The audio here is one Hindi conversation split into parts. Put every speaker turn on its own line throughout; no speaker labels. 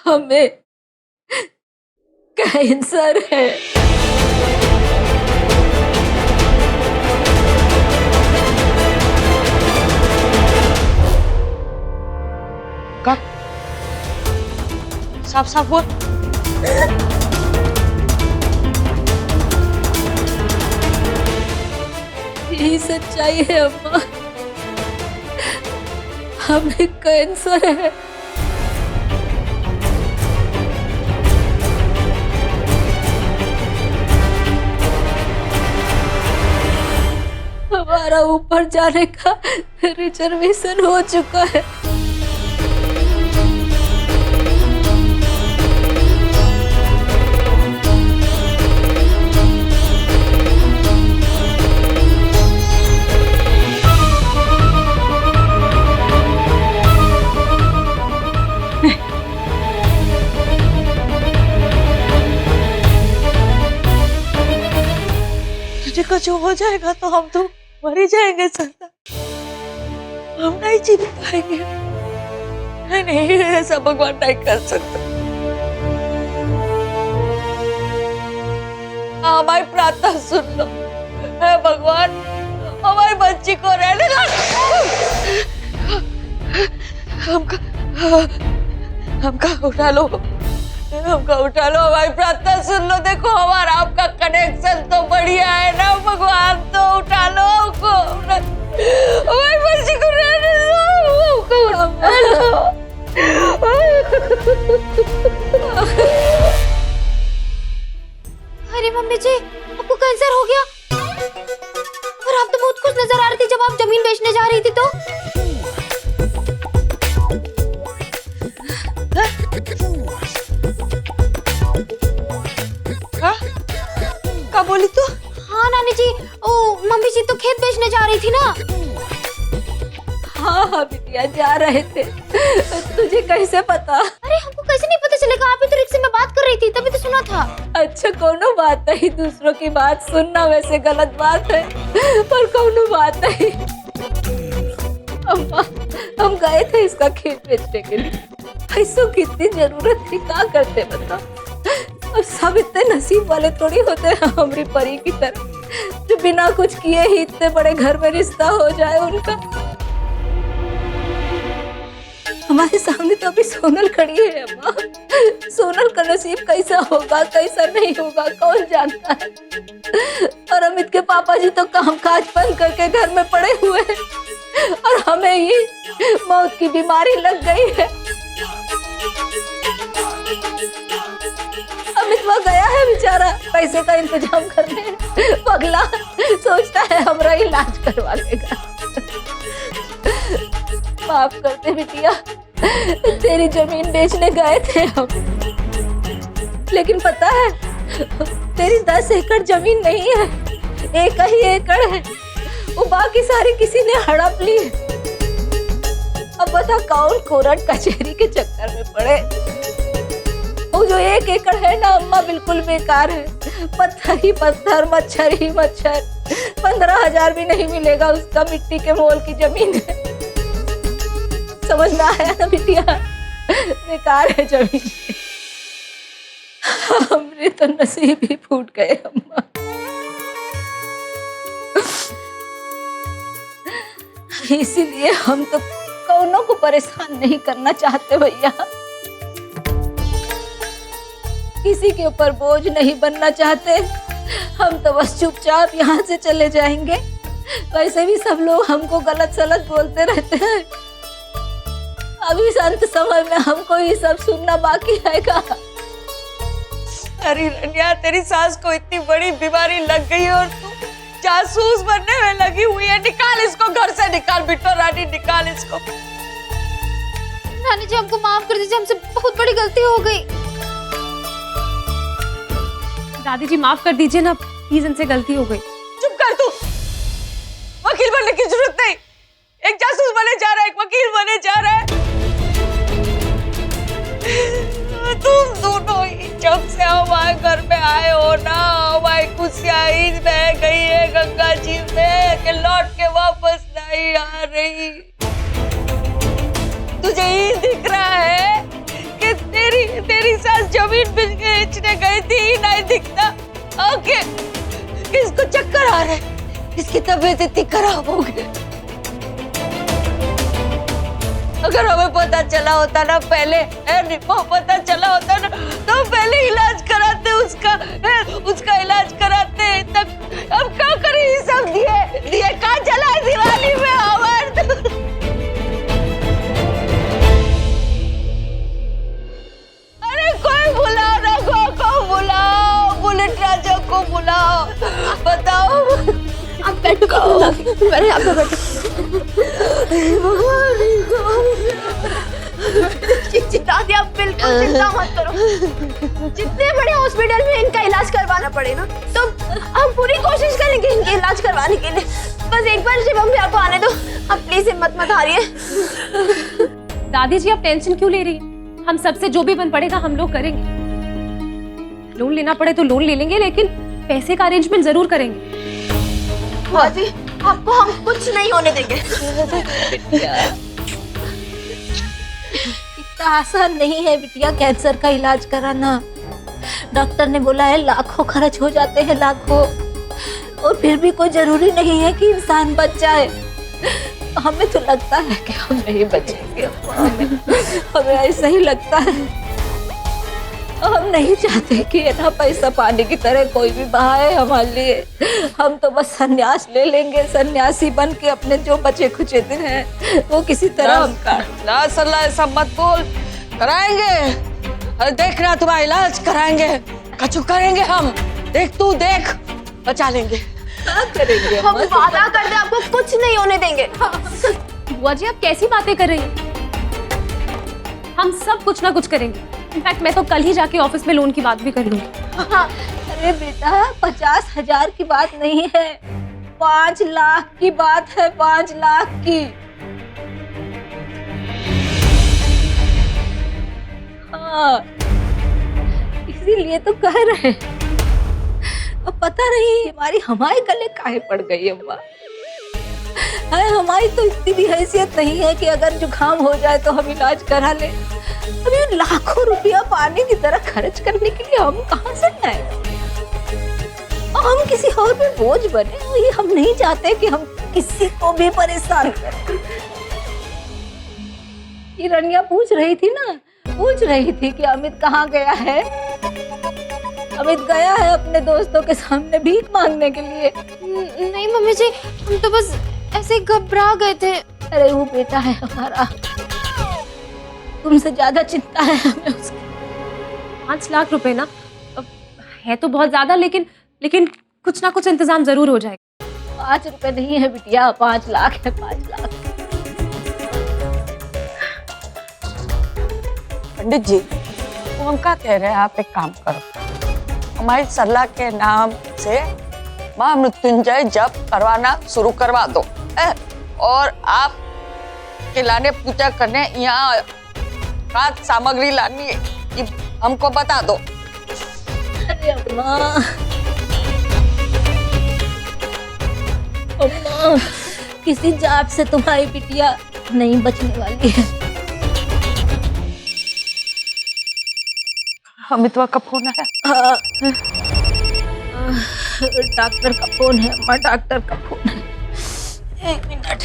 हमें कैंसर है।
का साफ साफ बोल।
यही सच्चाई है अम्मा, हमें कैंसर है। हमारा ऊपर जाने का रिजर्वेशन हो चुका है।
तुझे कुछ हो जाएगा तो हम तो मर ही जाएंगे सरदा, हम नहीं जी पाएंगे। नहीं नहीं, ऐसा भगवान नहीं कर सकता। हमारी प्रार्थना सुन लो, हे भगवान हमारी बच्ची को रहने दो। हमका उठा लो, हमका उठा लो, हमारी प्रार्थना सुन लो। देखो हमारा आपका कनेक्शन तो बढ़िया है ना भगवान, तो उठा लो हमको, हमारी बच्ची को रहने दो, हमको उठा लो।
अरे मम्मी जी, आपको कैंसर हो गया? और आप तो बहुत खुश नजर आ रही थी जब आप जमीन बेचने जा रही थी तो।
क्या बोली तू?
हाँ नानी जी, ओ मम्मी जी तो खेत बेचने जा रही थी ना।
हाँ हाँ बिटिया, जा रहे थे। तुझे कैसे पता?
अरे हमको कैसे नहीं पता चलेगा, आप ही तो रिक्शे में बात कर रही थी तभी तो सुना था।
अच्छा कोनो बात नहीं, दूसरों की बात सुनना वैसे गलत बात है, पर कोनो बात नहीं। अम्मा, हम गए थे इसका खेत बेचने के लिए। पैसों की इतनी जरूरत थी, क्या करते बता। और सब इतने नसीब वाले थोड़ी होते हैं हमारी परी की तरह, जो बिना कुछ किए ही इतने बड़े घर में रिश्ता हो जाए उनका। हमारे सामने तो अभी सोनल खड़ी है अम्मा। सोनल का नसीब कैसा होगा कैसा नहीं होगा कौन जानता है। और अमित के पापा जी तो कामकाज बंद करके घर में पड़े हुए हैं, और हमें ये मौत की बीमारी लग गई है। अमित वह गया है बेचारा पैसे का इंतजाम करने, पगला सोचता है हमारा इलाज करवा लेगा। माफ करते बिटिया, तेरी जमीन बेचने गए थे हम, लेकिन पता है तेरी 10 एकड़ जमीन नहीं है, एक ही एकड़ है, वो बाकी सारी किसी ने हड़प ली। अब बता कौन कोर्ट कचहरी के चक्कर में पड़े। वो जो 1 एकड़ है ना अम्मा बिल्कुल बेकार है, पत्थर ही पत्थर, मच्छर ही मच्छर। 15,000 भी नहीं मिलेगा उसका, मिट्टी के मोल की जमीन है। समझ में आया ना बिटिया, बेकार है जमीन। हमने तो नसीब ही फूट गए अम्मा। इसीलिए हम तो कौनों को परेशान नहीं करना चाहते भैया, किसी के ऊपर बोझ नहीं बनना चाहते। हम तो बस चुपचाप यहाँ से चले जाएंगे। वैसे भी सब लोग हमको गलत सलत बोलते रहते हैं, अभी संत समय में हमको ये सब सुनना बाकी रहेगा।
अरे रनिया, तेरी सास को इतनी बड़ी बीमारी लग गई और तू जासूस बनने में लगी हुई है। निकाल इसको घर से, निकाल बिट्टो रानी, निकाल इसको।
नानी जी हमको माफ कर दीजिए, हमसे बहुत बड़ी गलती हो गई।
दादी जी माफ कर दीजिए ना प्लीज, इनसे गलती हो गई।
चुप कर तू, वकील बनने की जरूरत नहीं। एक जासूस बने जा रहा है, एक वकील बने जा रहा है। तुम दोनों ही जब से हमारे घर में आए हो ना, हमारी खुशियाँ ही बह गई है गंगा जी में कि लौट के वापस नहीं आ रही। तुझे ही दिख रहा है कि तेरी करा रहे, इसकी तबीयत इतनी खराब हो गई। अगर हमें पता चला होता ना पहले, पता चला होता ना तो पहले इलाज कराते उसका इलाज कराते। तक अब क्या करें, ये सब दिए कहाँ चला है दिवाली में हमारे। अरे कोई बुलाओ ना, को बुलाओ, बुलेट राजा को बुलाओ, बताओ।
आप बैठो, मैंने यहाँ पे बैठो। दादी आप बिल्कुल चिंता मत करो, जितने बड़े हॉस्पिटल में इनका इलाज करवाना पड़े ना तो हम पूरी कोशिश करेंगे इनके इलाज करवाने के लिए। बस एक बार शिवम भैया को आने दो, आप प्लीज हिम्मत मत हारिए।
दादी जी आप टेंशन क्यों ले रही हैं? हम सबसे जो भी बन पड़ेगा हम लोग करेंगे। लोन लेना पड़े तो लोन ले लेंगे, लेकिन पैसे का अरेंजमेंट जरूर करेंगे।
दादी आपको हम कुछ नहीं होने देंगे।
इतना आसान नहीं है बिटिया कैंसर का इलाज कराना। डॉक्टर ने बोला है लाखों खर्च हो जाते हैं, लाखों, और फिर भी कोई जरूरी नहीं है कि इंसान बच जाए। हमें तो लगता है कि हम नहीं बचेंगे, हमें ऐसा ही लगता है। हम नहीं चाहते कि ना पैसा पानी की तरह कोई भी बहाए हमारे लिए। हम तो बस संन्यास ले लेंगे, सन्यासी बन के अपने जो बचे खुचे दिन हैं वो किसी तरह हम
ना सल्ला ऐसा मत बोल, कराएंगे। अरे देखना तुम्हारा इलाज कराएंगे, कछु करेंगे हम। देख तू देख, बचा लेंगे। क्या करेंगे
हम वादा करते आपको कुछ नहीं होने देंगे।
बुआ जी आप कैसी बातें कर रही हैं? हम सब कुछ ना कुछ करेंगे। इनफैक्ट मैं तो कल ही जाके ऑफिस में लोन की बात भी कर लूंगी।
हाँ, अरे बेटा 50,000 की बात नहीं है, 5 लाख की बात है, 5 लाख की। हाँ, इसीलिए तो कह रहे हैं। अब पता नहीं हमारे गले काहे पड़ गई अम्मा। हमारी तो इतनी भी हैसियत नहीं है कि अगर जुकाम हो जाए तो हम इलाज करा ले। अभी लाखों रुपया पानी की तरह खर्च करने के लिए हम कहाँ से लाए? हम किसी और पे बोझ बने, ये हम नहीं चाहते कि हम किसी को भी परेशान करें। ये रनिया पूछ रही थी कि अमित कहाँ गया है। अमित गया है अपने दोस्तों के सामने भीख मांगने के लिए।
नहीं मम्मी जी, हम तो बस ऐसे घबरा गए थे।
अरे वो बेटा है हमारा, तुमसे ज्यादा चिंता है हमें उसकी।
5 लाख रुपए ना है तो बहुत ज्यादा, लेकिन कुछ ना कुछ इंतजाम जरूर हो जाएगा।
5 रुपए नहीं है बिटिया, 5 लाख है, 5 लाख।
पंडित जी, वो हम क्या कह रहे हैं, आप एक काम करो, हमारी सलाह के नाम से महामृत्युंजय जप करवाना शुरू करवा दो, और आप खिलाने पूजा करने यहाँ खाद सामग्री लानी है, ये हमको बता दो।
अरे अम्मा, किसी जाप से तुम्हारी बिटिया नहीं बचने वाली है।
अमितवा का फोन है?
डॉक्टर का फोन है अम्मा, डॉक्टर का फोन है। 1 मिनट।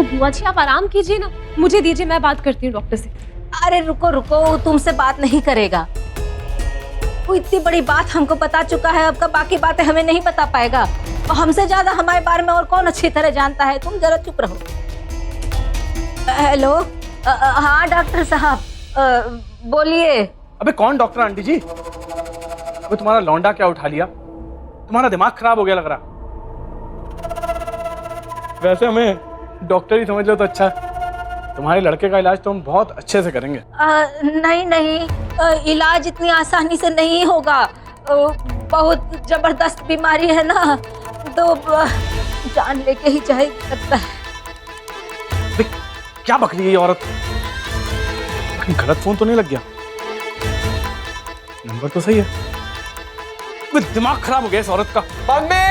बुआ जी आप आराम कीजिए ना, मुझे दीजिए, मैं बात करती हूँ डॉक्टर से।
अरे रुको, वो तुमसे बात नहीं करेगा। वो इतनी बड़ी बात हमको बता चुका है, अब का बाकी बातें हमें नहीं बता पाएगा, और हमसे ज्यादा हमारे बारे में और कौन अच्छी तरह जानता है। तुम जरा चुप रहो। हेलो, हाँ डॉक्टर साहब, बोलिए।
अबे कौन डॉक्टर आंटी जी? अबे तुम्हारा लौंडा क्या उठा लिया? तुम्हारा दिमाग खराब हो गया लग रहा। वैसे हमें डॉक्टर ही समझ लो तो अच्छा है। तुम्हारे लड़के का इलाज तो हम बहुत अच्छे से करेंगे।
नहीं, इलाज इतनी आसानी से नहीं होगा। बहुत जबरदस्त बीमारी है ना, तो जान लेके ही जाए सकता है।
क्या बक रही है ये औरत? गलत फोन तो नहीं लग गया? नंबर तो सही है। दिमाग खराब हो गया इस औरत का।
मम्मी,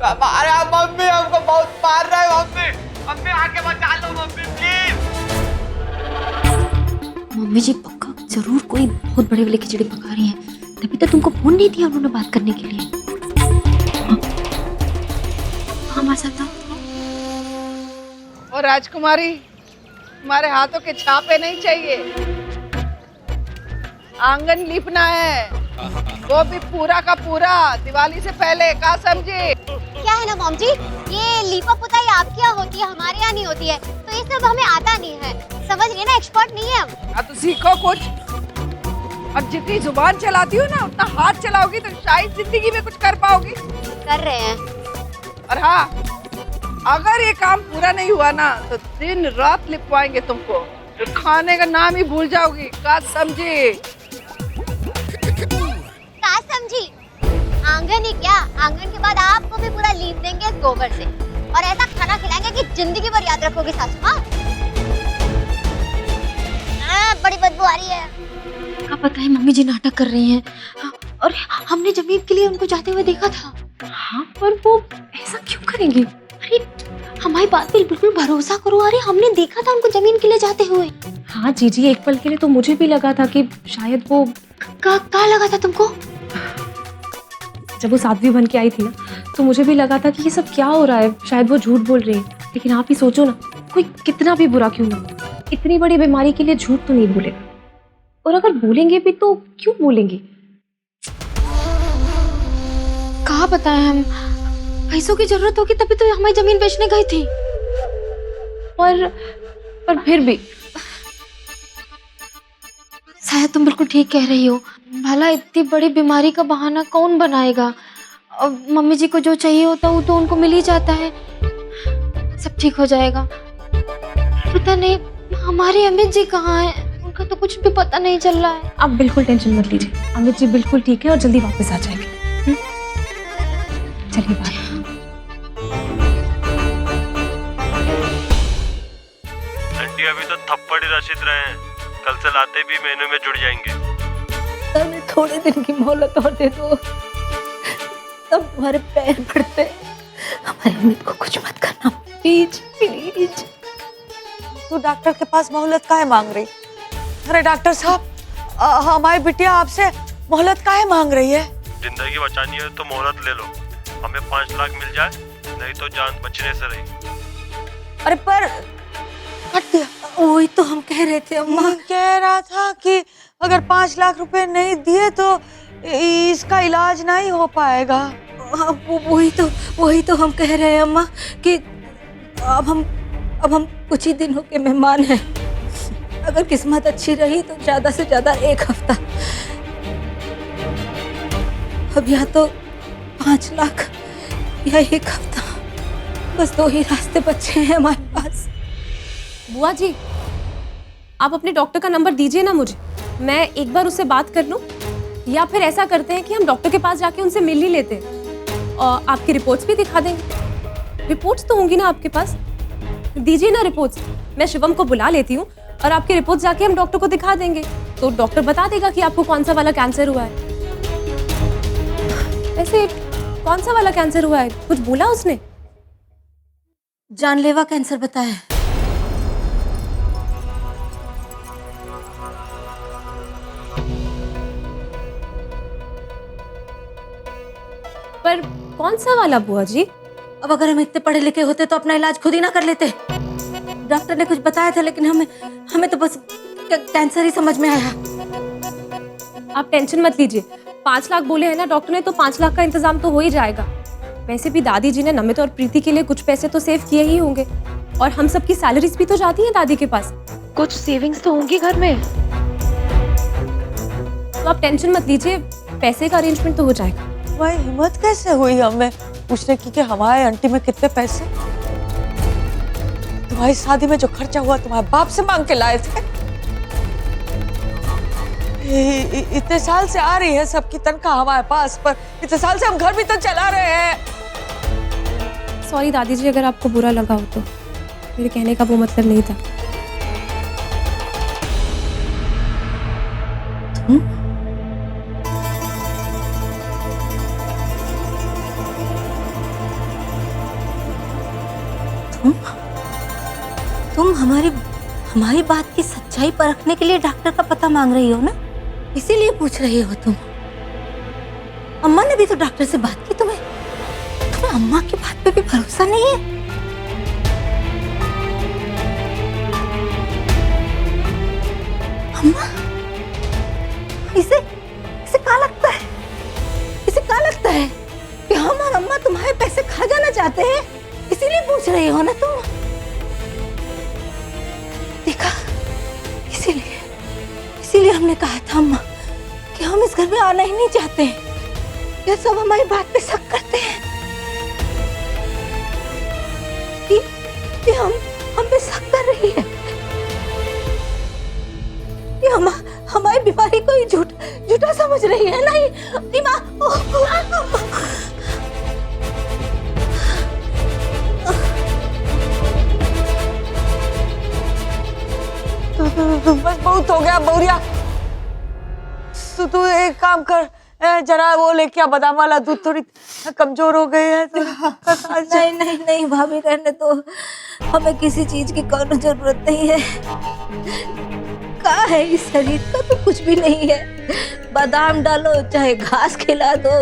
अरे मम्मी हमको बहुत मार रहा है। मम्मी आके बचा लो मम्मी प्लीज।
मम्मी जी पक्का जरूर कोई बहुत बड़े वाले खिचड़ी पका रही हैं। तभी तो तुमको फोन नहीं दिया उन्होंने बात करने के लिए। हाँ माशाल्लाह।
और राजकुमारी, हमारे हाथों के छापे नहीं चाहिए। आंगन लीपना है, वो भी पूरा का पूरा, दिवाली से पहले। का समझे?
क्या है ना मॉम जी, ये लीपा पुताई आपके यहाँ होती है, हमारे यहाँ नहीं होती है, तो ये सब हमें आता नहीं है, समझ रही है ना, एक्सपर्ट नहीं है हम।
तो सीखो कुछ। और जितनी जुबान चलाती हो ना, उतना हाथ चलाओगी तो शायद जिंदगी में कुछ कर पाओगी।
कर रहे हैं।
और हाँ, अगर ये काम पूरा नहीं हुआ ना तो दिन रात लिपवाएंगे तुमको, तो खाने का नाम ही भूल जाओगी। का समझी?
क्या समझी? आंगन ही क्या, आंगन के बाद आपको भी पूरा लीप देंगे गोबर से, और ऐसा खाना खिलाएंगे कि जिंदगी भर याद रखोगे सासू माँ। बड़ी बदबू आ रही है।
क्या पता है मम्मी जी नाटक कर रही हैं। और हमने जमीन के लिए उनको जाते हुए देखा था।
हाँ, पर वो ऐसा क्यों करेंगे?
अरे हमारी बात पे बिल्कुल भरोसा करो, अरे हमने देखा था उनको जमीन के लिए जाते हुए।
हाँ जीजी, एक पल के लिए तो मुझे भी लगा था कि शायद वो
कहाँ लगा था तुमको?
जब वो साध्वी बन के आई थी ना, तो मुझे भी लगा था कि ये सब क्या हो रहा है, शायद वो झूठ बोल रही है। लेकिन आप ही सोचो ना, कोई कितना भी बुरा क्यों ना, इतनी बड़ी बीमारी के लिए झूठ तो नहीं बोलेगा, और अगर बोलेंगे भी तो क्यों बोलेंगे?
कहाँ बताएं हम, पैसों की जरूरत होगी तभी तो हमारी जमीन बेचने गई थी।
पर फिर भी
शायद तुम बिल्कुल ठीक कह रही हो। भला इतनी बड़ी बीमारी का बहाना कौन बनाएगा? अब मम्मी जी को जो चाहिए होता वो तो उनको मिल ही जाता है, सब ठीक हो जाएगा। पता नहीं हमारे अमित जी कहाँ हैं, उनका तो कुछ भी पता नहीं चल रहा है।
आप बिल्कुल टेंशन मत लीजिए, अमित जी बिल्कुल ठीक है और जल्दी वापस आ जाएंगे। चलिए बाय।
आंटी अभी तो थप्पड़ ही रसीद रहे हैं, कल से लाते भी मेनू में जुड़ जाएंगे।
हमें थोड़े दिन की मोहलत और दे दो, तब तुम्हारे पैर पड़ते। हमारे अमित को कुछ मत करना प्लीज प्लीज।
तू डॉक्टर के पास मोहलत काहे मांग रही? अरे डॉक्टर साहब, हमारी बिटिया आपसे मोहलत काहे मांग रही है?
जिंदगी बचानी है तो मोहलत ले लो, हमें 5 लाख मिल जाए, नहीं तो जान बचने से रही।
अरे पर कट दिया।
वही तो हम कह रहे थे अम्मा।
कह रहा था कि अगर 5 लाख रुपए नहीं दिए तो इसका इलाज नहीं हो पाएगा।
वही तो हम कह रहे हैं अम्मा कि अब हम कुछ ही दिनों के मेहमान हैं। अगर किस्मत अच्छी रही तो ज्यादा से ज्यादा 1 हफ्ता, अब या तो 5 लाख या 1 हफ्ता, बस 2 ही रास्ते बचे हैं हमारे पास।
बुआ जी, आप अपने डॉक्टर का नंबर दीजिए ना मुझे, मैं एक बार उससे बात कर लूं, या फिर ऐसा करते हैं कि हम डॉक्टर के पास जाके उनसे मिल ही लेते हैं और आपकी रिपोर्ट्स भी दिखा देंगे। रिपोर्ट्स तो होंगी ना आपके पास, दीजिए ना रिपोर्ट्स, मैं शिवम को बुला लेती हूँ और आपके रिपोर्ट्स जाके हम डॉक्टर को दिखा देंगे, तो डॉक्टर बता देगा कि आपको कौन सा वाला कैंसर हुआ है। ऐसे कौन सा वाला कैंसर हुआ है, कुछ बोला उसने?
जानलेवा कैंसर बताया है।
पर कौन सा वाला बुआ जी?
अब अगर हम इतने पढ़े लिखे होते तो अपना इलाज खुद ही ना कर लेते। डॉक्टर ने कुछ बताया था लेकिन हमें तो बस कैंसर ही समझ में आया।
आप टेंशन मत लीजिए, 5 लाख बोले हैं ना डॉक्टर ने, तो 5 लाख का इंतजाम तो हो ही जाएगा। वैसे भी दादी जी ने नमित और प्रीति के लिए कुछ पैसे तो सेव किए ही होंगे, और हम सबकी सैलरीज भी तो जाती हैं दादी के पास,
कुछ सेविंग्स तो होंगी घर में।
तो आप टेंशन मत लीजिए, पैसे का अरेंजमेंट तो हो जाएगा।
तुम्हारी हिम्मत कैसे हुई हमें पूछने की कि हमारे आंटी में कितने पैसे? तुम्हारी शादी में जो खर्चा हुआ तुम्हारे बाप से मांग के लाए थे। इतने साल से आ रही है सबकी तनख्वाह हमारे पास, पर इतने साल से हम घर भी तो चला रहे हैं।
सॉरी दादी जी, अगर आपको बुरा लगा हो तो, मेरे कहने का वो मतलब नहीं था।
तुम हमारी बात की सच्चाई परखने के लिए डॉक्टर का पता मांग रही हो ना, इसीलिए पूछ रही हो तुम। अम्मा ने भी तो डॉक्टर से बात की, तुम्हें अम्मा की बात पे भी भरोसा नहीं है? अम्मा, इसे क्या लगता है? इसे क्या लगता है कि हम और अम्मा तुम्हारे पैसे खा जाना चाहते हैं, इसीलिए पूछ रही हो ना तुम? देखा, इसीलिए हमने कहा था अम्मा कि हम इस घर में आना ही नहीं चाहते हैं। ये सब हमारी बात पे शक करते हैं कि हम पे शक कर रही है, कि हमारी बीमारी को ही झूठा समझ रही है। नहीं माँ,
बस बहुत हो गया बहुरिया। तू एक काम कर, जरा वो लेके आ बादाम वाला दूध, थोड़ी कमजोर हो गई है तो।
नहीं भाभी, रहने दो, हमें किसी चीज की कोई जरूरत नहीं है। क्या है इस शरीर का तो कुछ भी नहीं है। बादाम डालो चाहे घास खिला दो,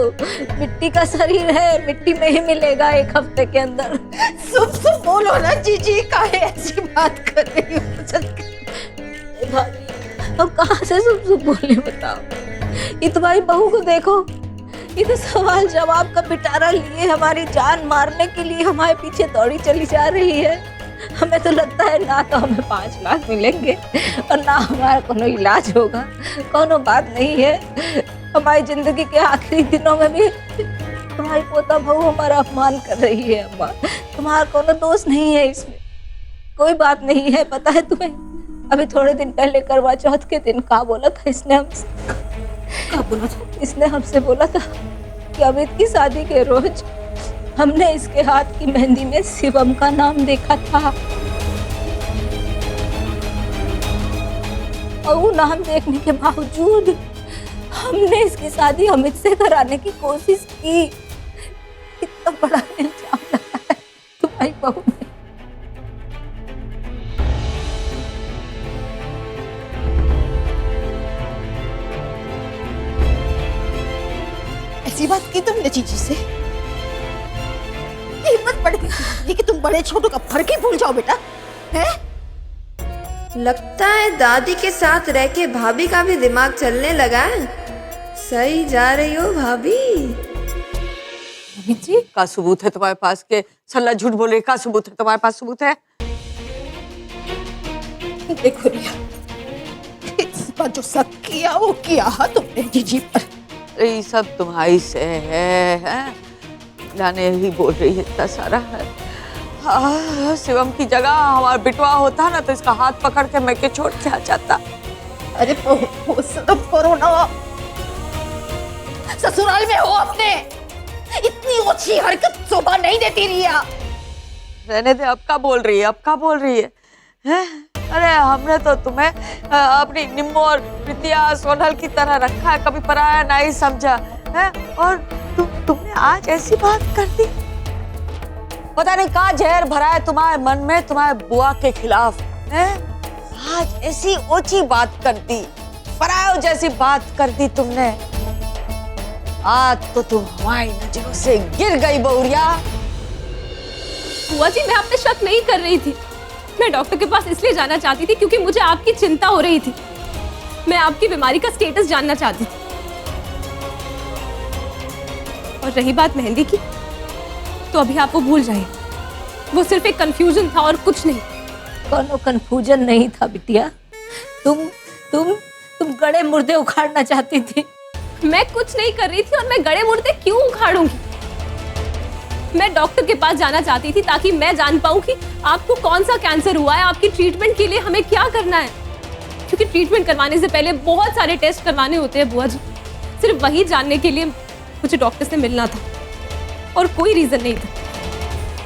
मिट्टी का शरीर है, मिट्टी में ही मिलेगा 1 हफ्ते के अंदर।
सुब बोलो ना जीजी, काहे ऐसी बात कर रही हो?
भाभी, अब कहाँ से सुब बोले बताओ? ये तुम्हारी बहू को देखो, ये तो सवाल जवाब का पिटारा लिए हमारी जान मारने के लिए हमारे पीछे दौड़ी चली जा रही है। हमें तो लगता है ना तो हमें 5 लाख मिलेंगे और ना हमारा कोनो इलाज होगा। कोनो बात नहीं है, हमारी जिंदगी के आखिरी दिनों में भी तुम्हारी पोता बहू हमारा अपमान कर रही है। अम्मा, तुम्हारा कोनो दोष नहीं है इसमें, कोई बात नहीं है। पता है तुम्हें, अभी थोड़े दिन पहले करवा चौथ के दिन क्या बोला था इसने हमसे? क्या बोला था? इसने हमसे बोला था कि अमित की शादी के रोज हमने इसके हाथ की मेहंदी में शिवम का नाम देखा था, और वो नाम देखने के बावजूद हमने इसकी शादी अमित से कराने की कोशिश की। कितना बड़ा इल्जाम लगा है तुम्हारी बहू ने।
ऐसी बात की तुमने जीजी से? हिम्मत पड़ गई कि तुम बड़े छोटों का फर्क ही भूल जाओ बेटा, हैं?
लगता है दादी के साथ रह के भाभी का भी दिमाग चलने लगा है। सही जा रही हो भाभी।
जी का सबूत है तुम्हारे पास के सल्ला झूठ बोले? का सबूत है तुम्हारे पास? सबूत है?
देखो रिया, इस बार जो शक किया वो किया तुमने जीजी पर।
ये सब तुम्हारी से है? लाने ही बोल रही है इतना सारा है। शिवम की जगह हमारा बिटवा होता ना तो इसका हाथ पकड़ के मैं के छोड़ के आ जाता।
अरे वो सब करो ना, ससुराल में हो अपने, इतनी ओछी हरकत शोभा नहीं देती रिया।
रहने दे, अब क्या बोल रही है? अब क्या बोल रही है? हैं? अरे हमने तो तुम्हें अपनी निम्मो और प्रीतिया सोनल की तरह रखा है, कभी पराया नहीं समझा है, और तुमने आज ऐसी बात कर दी। पता नहीं कहाँ जहर भरा है तुम्हारे मन में तुम्हारे बुआ के खिलाफ है? आज ऐसी ओछी बात कर दी, परायो जैसी बात कर दी तुमने। आज तो तुम हमारी नजरों से गिर गई बहुरिया।
बुआ जी, मैं आप पे शक नहीं कर रही थी। मैं डॉक्टर के पास इसलिए जाना चाहती थी क्योंकि मुझे आपकी चिंता हो रही थी। मैं आपकी बीमारी का स्टेटस जानना चाहती थी। और रही बात मेहंदी की, तो अभी आप वो भूल जाइए। वो सिर्फ एक कंफ्यूजन था और कुछ नहीं।
कोनो कंफ्यूजन नहीं था बिटिया। तुम गड़े मुर्दे उखाड़ना चाहती थी।
मैं कुछ नहीं कर रही थी, और मैं गड़े मुर्दे क्यों उखाड़ूंगी? मैं डॉक्टर के पास जाना चाहती थी ताकि मैं जान पाऊं कि आपको कौन सा कैंसर हुआ है, आपकी ट्रीटमेंट के लिए हमें क्या करना है। क्योंकि ट्रीटमेंट करवाने से पहले बहुत सारे टेस्ट करवाने होते हैं बुआ जी। सिर्फ वही जानने के लिए मुझे डॉक्टर से मिलना था, और कोई रीजन नहीं था।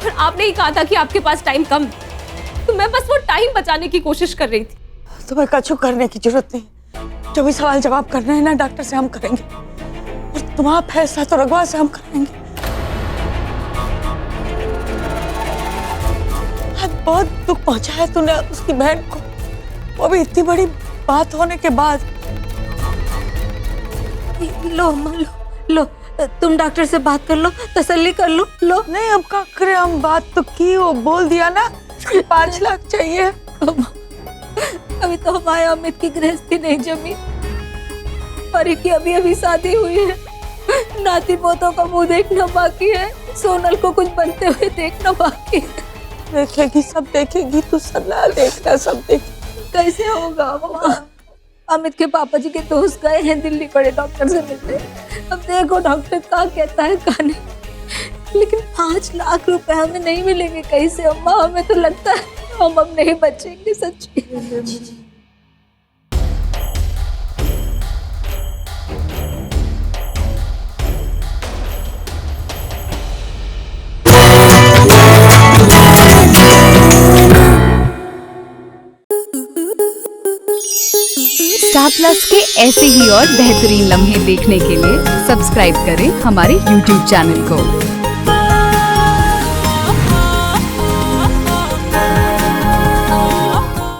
और आपने ही कहा था कि आपके पास टाइम कम है, तो मैं बस वो टाइम बचाने की कोशिश कर रही थी।
तुम्हें कछु करने की जरूरत नहीं। जो भी सवाल जवाब करने हैं ना डॉक्टर से हम करेंगे, और तुम्हारा फैसला तो रघुआ से हम करेंगे। बहुत दुख पहुंचा है तूने उसकी बहन को, वो भी इतनी बड़ी बात होने के बाद।
लो तुम डॉक्टर से बात कर लो, तसल्ली कर लो। लो
नहीं अब क्या करे, हम बात तो की, वो बोल दिया ना कि 5 लाख चाहिए।
अभी तो हमारे अमित की गृहस्थी नहीं जमी, परी की अभी अभी शादी हुई है, नाती पोतों का मुंह देखना बाकी है, सोनल को कुछ बनते हुए देखना बाकी है।
देखेगी, सब देखेगी, तू सलाह देखना, सब देख।
कैसे होगा मामा? अमित के पापा जी के दोस्त गए हैं दिल्ली, बड़े डॉक्टर से मिलने। अब देखो डॉक्टर क्या कहता है क्या नहीं, लेकिन 5 लाख रुपए हमें नहीं मिलेंगे कैसे अम्मा? हमें तो लगता है हम अब नहीं बचेंगे सच्ची।
स्टार प्लस के ऐसे ही और बेहतरीन लम्हे देखने के लिए सब्सक्राइब करें हमारे YouTube चैनल को।